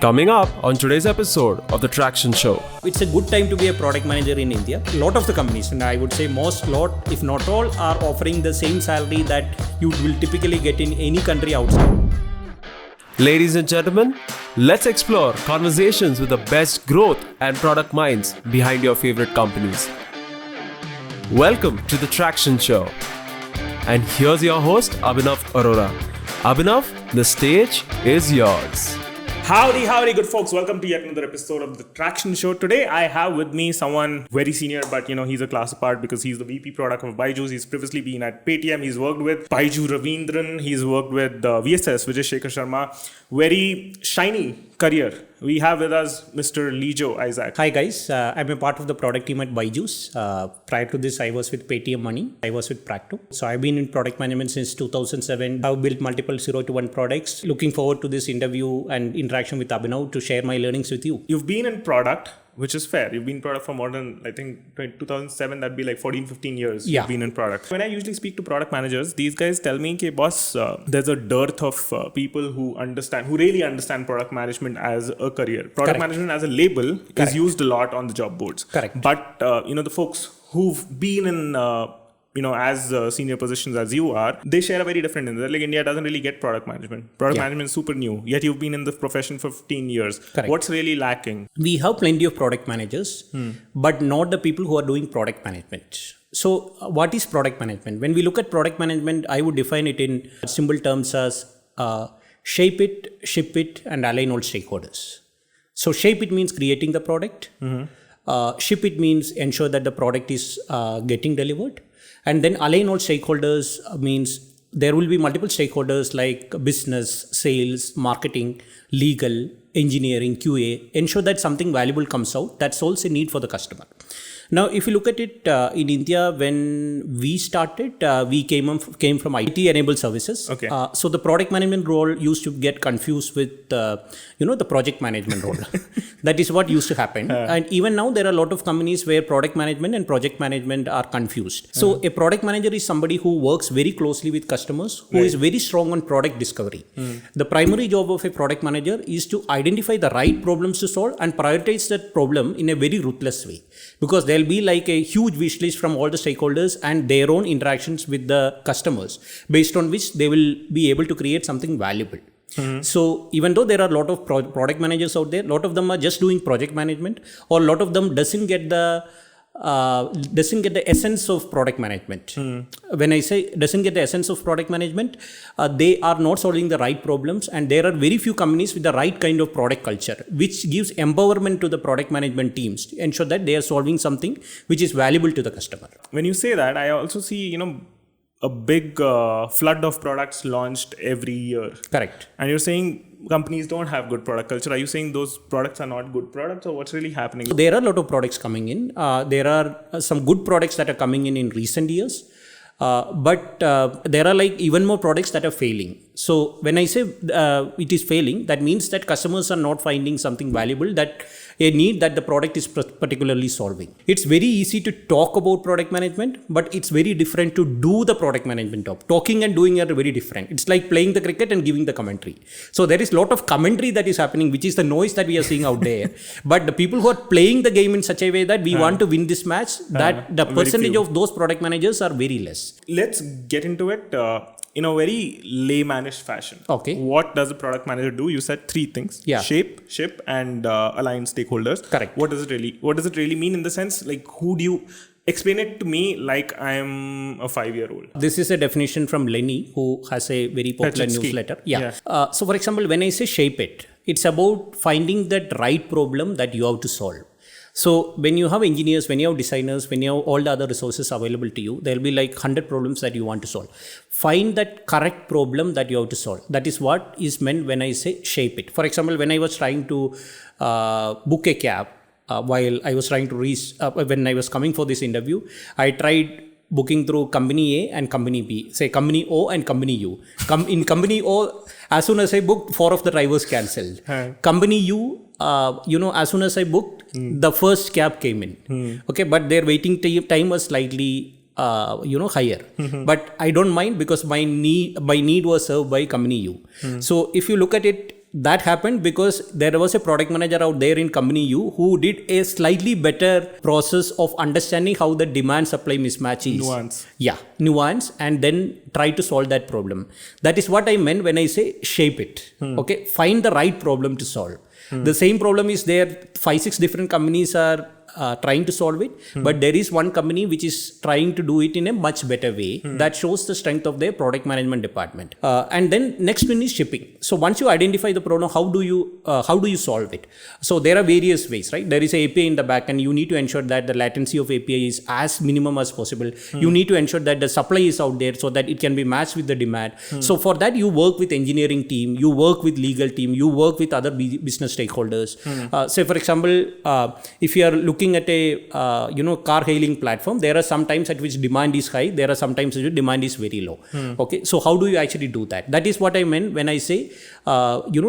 Coming up on today's episode of The Traction Show. It's a good time to be a product manager in India. A lot of the companies, and I would say most, if not all, are offering the same salary that you will typically get in any country outside. Ladies and gentlemen, let's explore conversations with the best growth and product minds behind your favorite companies. Welcome to The Traction Show. And here's your host, Abhinav Arora. Abhinav, the stage is yours. Howdy, good folks. Welcome to yet another episode of The Traction Show. Today, I have with me someone very senior, but he's a class apart because he's the VP product of BYJUS. He's previously been at Paytm. He's worked with Baiju Ravindran. He's worked with VSS, Vijay Sharma. Very shiny career. We have with us Mr. Lijo Isac. Hi guys, I'm a part of the product team at BYJUS. Prior to this, I was with Paytm Money. I was with Practo. So I've been in product management since 2007. I've built multiple 0 to 1 products. Looking forward to this interview and interaction with Abhinav to share my learnings with you. You've been in product, which is fair. You've been in product for more than, I think, 2007, that'd be like 14, 15 years you've been in product. When I usually speak to product managers, these guys tell me, okay, boss, there's a dearth of people who really understand product management as a career. Product management as a label is used a lot on the job boards. Correct. But, the folks who've been in as senior positions as you are, they share a very different insight. Like India doesn't really get product management. Product management is super new. Yet you've been in the profession for 15 years. Correct. What's really lacking? We have plenty of product managers, but not the people who are doing product management. So what is product management? When we look at product management, I would define it in simple terms as shape it, ship it, and align all stakeholders. So shape it means creating the product. Ship it means ensure that the product is getting delivered. And then align all stakeholders means there will be multiple stakeholders like business, sales, marketing, legal, engineering, QA. Ensure that something valuable comes out. That's also a need for the customer. Now, if you look at it in India, when we started, we came from IT-enabled services. Okay. So the product management role used to get confused with, the project management role. That is what used to happen. And even now, there are a lot of companies where product management and project management are confused. So a product manager is somebody who works very closely with customers, who is very strong on product discovery. The primary job of a product manager is to identify the right problems to solve and prioritize that problem in a very ruthless way. Because there'll be like a huge wish list from all the stakeholders and their own interactions with the customers, based on which they will be able to create something valuable. So even though there are a lot of product managers out there, a lot of them are just doing project management, or a lot of them doesn't get the essence of product management. When I say doesn't get the essence of product management, they are not solving the right problems, and there are very few companies with the right kind of product culture, which gives empowerment to the product management teams to ensure that they are solving something which is valuable to the customer. When you say that, I also see, a big flood of products launched every year. Correct. And you're saying companies don't have good product culture. Are you saying those products are not good products, or what's really happening? There are a lot of products coming in. There are some good products that are coming in recent years. But there are like even more products that are failing. So when I say it is failing, that means that customers are not finding something valuable, that a need that the product is particularly solving. It's very easy to talk about product management, but it's very different to do the product management job. Talking and doing are very different. It's like playing the cricket and giving the commentary. So there is a lot of commentary that is happening, which is the noise that we are seeing out there. But the people who are playing the game in such a way that we want to win this match, that the percentage of those product managers are very less. Let's get into it in a very laymanish fashion. Okay. What does a product manager do? You said 3 things. Yeah. Shape, ship, and align stakeholders. Correct. What does it really mean in the sense, like, who do you explain it to me like I'm a 5-year-old? This is a definition from Lenny, who has a very popular newsletter. So for example, when I say shape it, it's about finding that right problem that you have to solve. So when you have engineers, when you have designers, when you have all the other resources available to you, there'll be like 100 problems that you want to solve. Find that correct problem that you have to solve. That is what is meant when I say shape it. For example, when I was trying to book a cab, while I was trying to reach, when I was coming for this interview, I tried booking through company A and company B, say company O and company U. In company O, as soon as I booked, 4 of the drivers cancelled. Company U, as soon as I booked, the first cab came in. Okay, but their waiting time was slightly higher. But I don't mind because my need was served by company U. So if you look at it, that happened because there was a product manager out there in company U who did a slightly better process of understanding how the demand supply mismatch is. Nuance, and then try to solve that problem. That is what I meant when I say shape it. Okay, find the right problem to solve. The same problem is there. 5-6 different companies are trying to solve it, but there is one company which is trying to do it in a much better way. That shows the strength of their product management department. And then next one is shipping. So once you identify the problem, how do you solve it? So there are various ways, right? There is a API in the back, and you need to ensure that the latency of API is as minimum as possible. You need to ensure that the supply is out there so that it can be matched with the demand. So for that, you work with engineering team, you work with legal team, you work with other business stakeholders. Say for example, if you are looking at a car hailing platform, there are some times at which demand is high, there are some times at which demand is very low. Okay, so how do you actually do that? That is what I meant when I say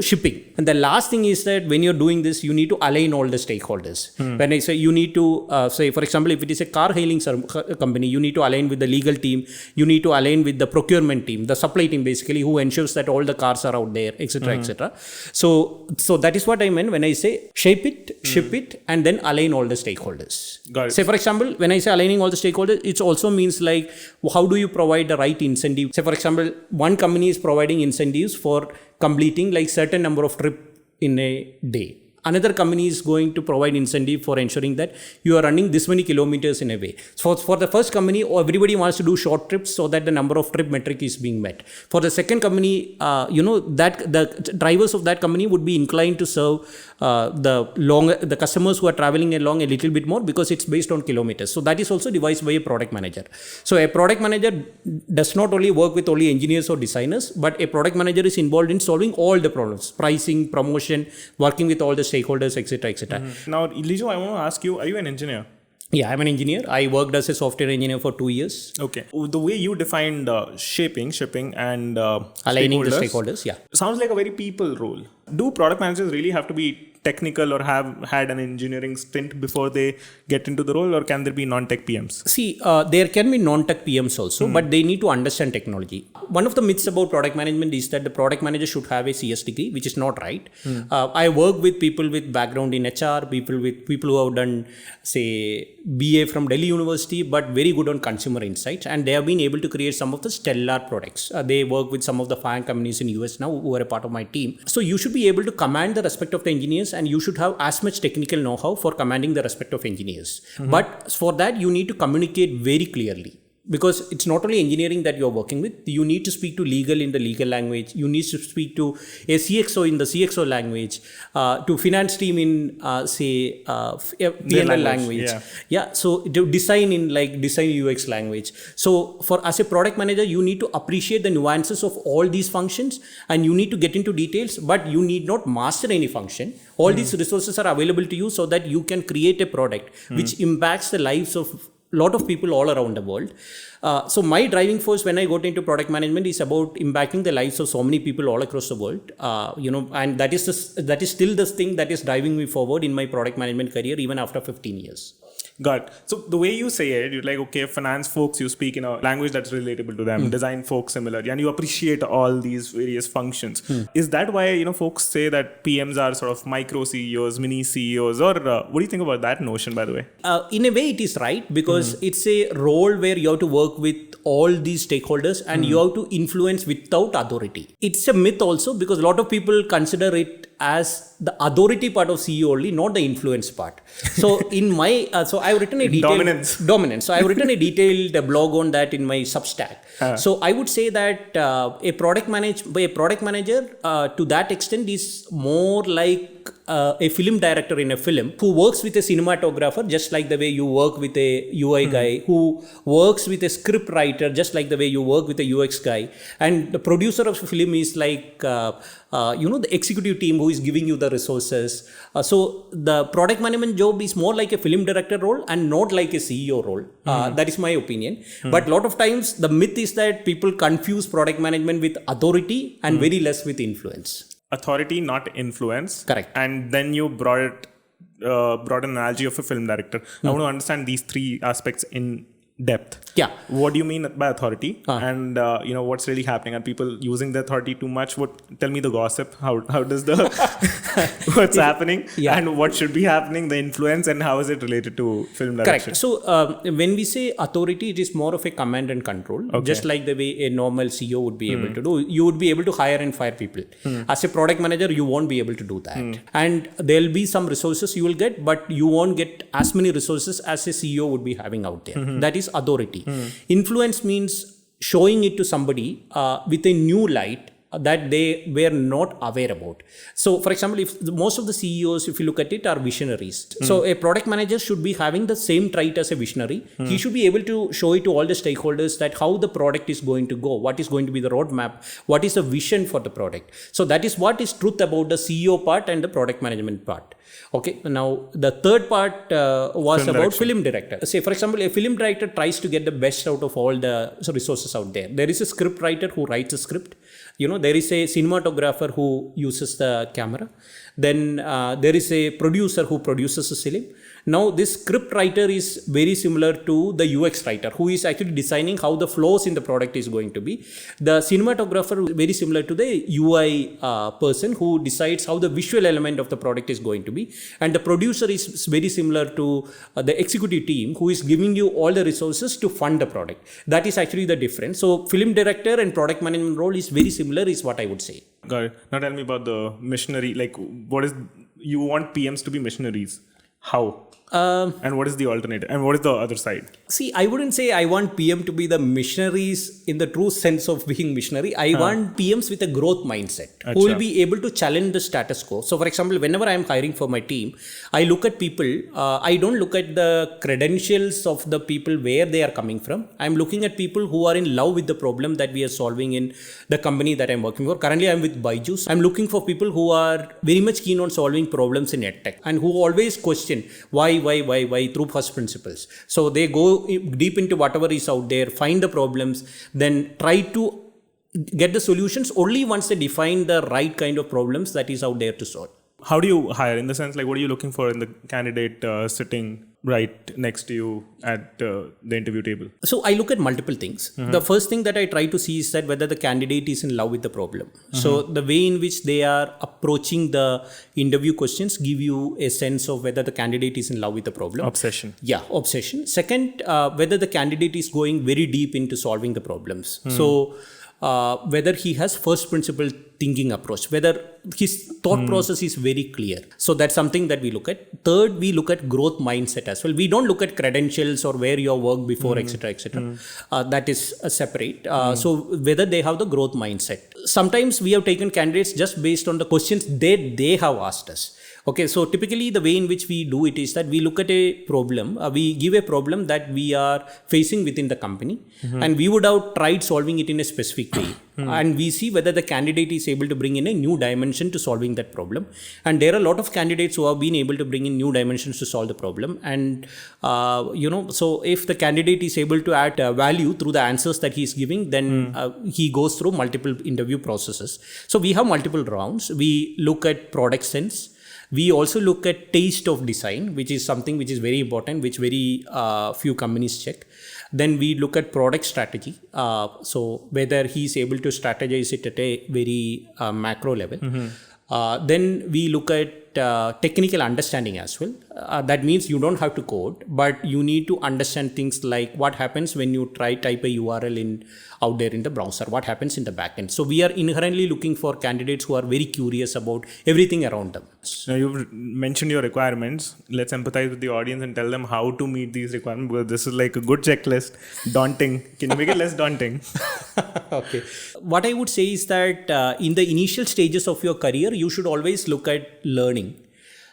shipping. And the last thing is that when you're doing this, you need to align all the stakeholders. When I say you need to say for example, if it is a car hailing company, you need to align with the legal team, you need to align with the procurement team, the supply team basically, who ensures that all the cars are out there, etc. etc. So that is what I meant when I say shape it, ship it, and then align all the stakeholders. Got it. Say for example, when I say aligning all the stakeholders, it also means like how do you provide the right incentive. Say for example, one company is providing incentives for completing like certain number of trip in a day. Another company is going to provide incentive for ensuring that you are running this many kilometers in a way. So for the first company, everybody wants to do short trips so that the number of trip metric is being met. For the second company, that the drivers of that company would be inclined to serve the customers who are traveling along a little bit more because it's based on kilometers. So that is also devised by a product manager. So a product manager does not only work with only engineers or designers, but a product manager is involved in solving all the problems: pricing, promotion, working with all the stakeholders, etc. etc. Now, Lijo, I want to ask you, are you an engineer? Yeah, I'm an engineer. I worked as a software engineer for 2 years. Okay. The way you defined shaping, shipping, and aligning the stakeholders, yeah. Sounds like a very people role. Do product managers really have to be technical or have had an engineering stint before they get into the role, or can there be non-tech PMs? See, there can be non-tech PMs also, but they need to understand technology. One of the myths about product management is that the product manager should have a CS degree, which is not right. I work with people with background in HR, people who have done, say, BA from Delhi University, but very good on consumer insights, and they have been able to create some of the stellar products. They work with some of the FAANG companies in US now who are a part of my team. So you should be able to command the respect of the engineers, and you should have as much technical know-how for commanding the respect of engineers. But for that, you need to communicate very clearly. Because it's not only engineering that you're working with, you need to speak to legal in the legal language, you need to speak to a CXO in the CXO language, to finance team in, PNL language. Yeah, so to design in like design UX language. So as a product manager, you need to appreciate the nuances of all these functions, and you need to get into details, but you need not master any function. All these resources are available to you so that you can create a product which impacts the lives of lot of people all around the world. So my driving force when I got into product management is about impacting the lives of so many people all across the world. And that is still the thing that is driving me forward in my product management career even after 15 years. Got it. So the way you say it, you're like, okay, finance folks, you speak in a language that's relatable to them, design folks similarly, and you appreciate all these various functions. Is that why, folks say that PMs are sort of micro CEOs, mini CEOs, or what do you think about that notion, by the way? In a way, it is right, because it's a role where you have to work with all these stakeholders and you have to influence without authority. It's a myth also, because a lot of people consider it as the authority part of CEO only, not the influence part. So in my, so I've written a detailed dominance. So I've written a detailed blog on that in my Substack. So I would say that a product manager to that extent is more like a film director in a film who works with a cinematographer just like the way you work with a UI guy, who works with a script writer just like the way you work with a UX guy, and the producer of a film is like the executive team who is giving you the resources. So the product management job is more like a film director role and not like a CEO role. That is my opinion. But a lot of times the myth is that people confuse product management with authority and very less with influence. Authority, not influence. Correct. And then you brought an analogy of a film director. I want to understand these three aspects in depth. Yeah. What do you mean by authority? And what's really happening? Are people using the authority too much? Tell me the gossip. How does the what's happening? Yeah. And what should be happening? The influence, and how is it related to film direction? Correct. So when we say authority, it is more of a command and control. Okay. Just like the way a normal CEO would be able to do. You would be able to hire and fire people. As a product manager, you won't be able to do that. And there'll be some resources you will get, but you won't get as many resources as a CEO would be having out there. That is authority. Influence means showing it to somebody with a new light that they were not aware about. So, for example, if most of the CEOs, if you look at it, are visionaries. So, a product manager should be having the same trait as a visionary. He should be able to show it to all the stakeholders that how the product is going to go, what is going to be the roadmap, what is the vision for the product. So, that is what is truth about the CEO part and the product management part. Okay, now the third part was film about direction. Film director. Say, for example, a film director tries to get the best out of all the resources out there. There is a script writer who writes a script. There is a cinematographer who uses the camera. Then there is a producer who produces the film. Now, this script writer is very similar to the UX writer who is actually designing how the flows in the product is going to be. The cinematographer is very similar to the UI person who decides how the visual element of the product is going to be. And the producer is very similar to the executive team who is giving you all the resources to fund the product. That is actually the difference. So, film director and product management role is very similar is what I would say. Got it. Now tell me about the missionary. Like, you want PMs to be missionaries? How? And what is the alternative? And what is the other side? See, I wouldn't say I want PM to be the missionaries in the true sense of being missionary. I want PMs with a growth mindset who will be able to challenge the status quo. So, for example, whenever I am hiring for my team, I look at people. I don't look at the credentials of the people where they are coming from. I'm looking at people who are in love with the problem that we are solving in the company that I'm working for. Currently, I'm with BYJUS. I'm looking for people who are very much keen on solving problems in EdTech and who always question why through first principles. So they go deep into whatever is out there, find the problems, then try to get the solutions only once they define the right kind of problems that is out there to solve. How do you hire? In the sense, like, what are you looking for in the candidate sitting right next to you at the interview table? So I look at multiple things. The first thing that I try to see is that whether the candidate is in love with the problem. So the way in which they are approaching the interview questions give you a sense of whether the candidate is in love with the problem. Obsession. Yeah, obsession. Second, whether the candidate is going very deep into solving the problems. So whether he has first principle thinking approach, whether his thought process is very clear. So that's something that we look at. Third, we look at growth mindset as well. We don't look at credentials or where you worked before, etc., etc. That is separate. So whether they have the growth mindset. Sometimes we have taken candidates just based on the questions they have asked us. Okay, so typically the way in which we do it is that we look at a problem, we give a problem that we are facing within the company, and we would have tried solving it in a specific way. And we see whether the candidate is able to bring in a new dimension to solving that problem. And there are a lot of candidates who have been able to bring in new dimensions to solve the problem. And, so if the candidate is able to add value through the answers that he is giving, then he goes through multiple interview processes. So we have multiple rounds. We look at product sense. We also look at taste of design, which is something which is very important, which very few companies check. Then we look at product strategy. So whether he is able to strategize it at a very macro level. Then we look at technical understanding as well. That means you don't have to code, but you need to understand things like what happens when you type a URL out there in the browser, what happens in the backend. So we are inherently looking for candidates who are very curious about everything around them. Now you've mentioned your requirements. Let's empathize with the audience and tell them how to meet these requirements, because this is like a good checklist. Daunting. Can you make it less daunting? Okay. What I would say is that in the initial stages of your career, you should always look at learning.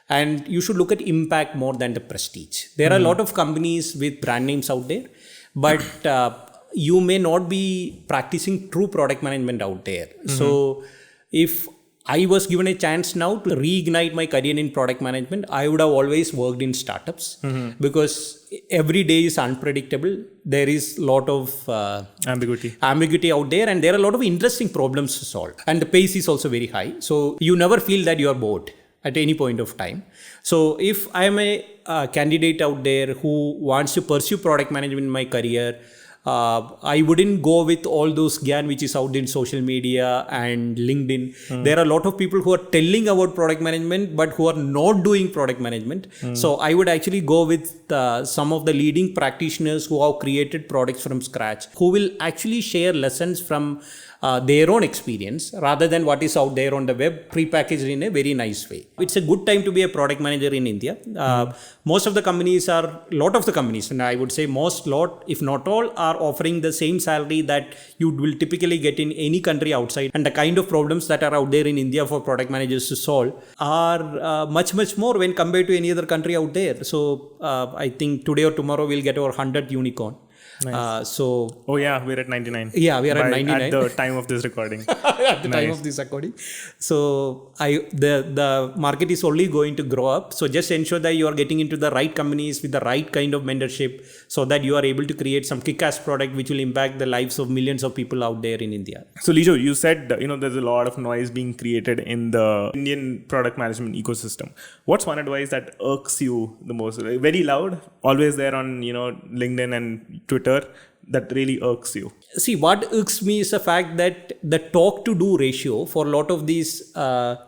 And you should look at impact more than the prestige. There are a lot of companies with brand names out there, but you may not be practicing true product management out there. So if I was given a chance now to reignite my career in product management, I would have always worked in startups because every day is unpredictable. There is a lot of ambiguity out there, and there are a lot of interesting problems to solve. And the pace is also very high. So you never feel that you are bored. at any point of time. So if I am a candidate out there who wants to pursue product management in my career, I wouldn't go with all those gyan which is out in social media and LinkedIn. There are a lot of people who are telling about product management but who are not doing product management. So I would actually go with some of the leading practitioners who have created products from scratch, who will actually share lessons from their own experience rather than what is out there on the web, prepackaged in a very nice way. It's a good time to be a product manager in India. Most of the companies and I would say if not all, are offering the same salary that you will typically get in any country outside. And the kind of problems that are out there in India for product managers to solve are much more when compared to any other country out there. So I think today or tomorrow we'll get our 100th unicorn. Nice. We're at 99. Yeah, we are at 99 at the time of this recording. At the time of this recording. So the market is only going to grow up. So just ensure that you are getting into the right companies with the right kind of mentorship, so that you are able to create some kick-ass product which will impact the lives of millions of people out there in India. So Lijo, you said there's a lot of noise being created in the Indian product management ecosystem. What's one advice that irks you the most? Very loud, always there on LinkedIn and Twitter, that really irks you? See, what irks me is the fact that the talk to do ratio for a lot of these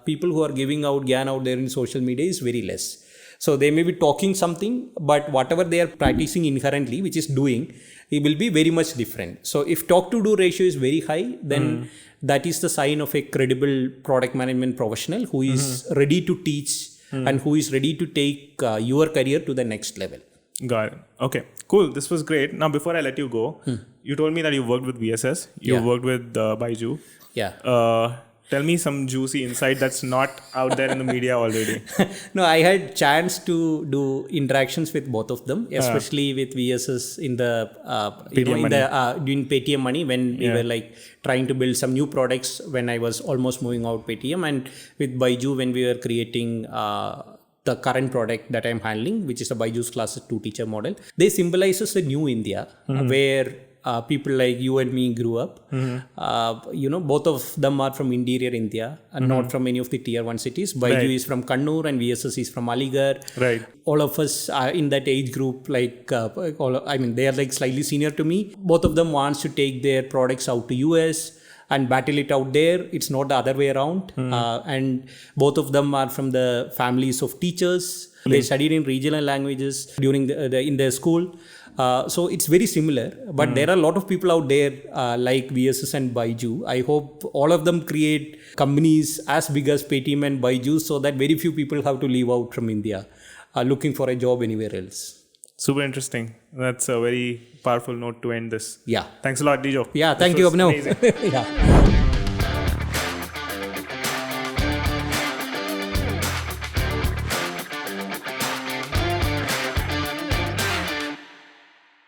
people who are giving out gyan out there in social media is very less. So they may be talking something, but whatever they are practicing inherently, which is doing, it will be very much different. So if talk to do ratio is very high, then that is the sign of a credible product management professional who is ready to teach and who is ready to take your career to the next level. Got it. Okay, cool. This was great. Now, before I let you go, you told me that you worked with BSS. You worked with BYJUS. Yeah. Tell me some juicy insight that's not out there in the media already. No, I had chance to do interactions with both of them, especially with VSS in the doing Paytm Money when we were trying to build some new products when I was almost moving out Paytm, and with BYJUS when we were creating the current product that I'm handling, which is a BYJUS Classes 2 teacher model. They symbolizes the new India where people like you and me grew up. Both of them are from interior India and not from any of the tier 1 cities. BYJUS is from Kannur and VSS is from Aligarh. Right. All of us are in that age group, they are slightly senior to me. Both of them wants to take their products out to US and battle it out there. It's not the other way around. And both of them are from the families of teachers. They studied in regional languages during in their school. So it's very similar. But there are a lot of people out there like VSS and BYJUS. I hope all of them create companies as big as Paytm and BYJUS, so that very few people have to leave out from India looking for a job anywhere else. Super interesting. That's a very powerful note to end this. Yeah. Thanks a lot, Lijo. Yeah, thank you, Abhinav. Amazing. Yeah.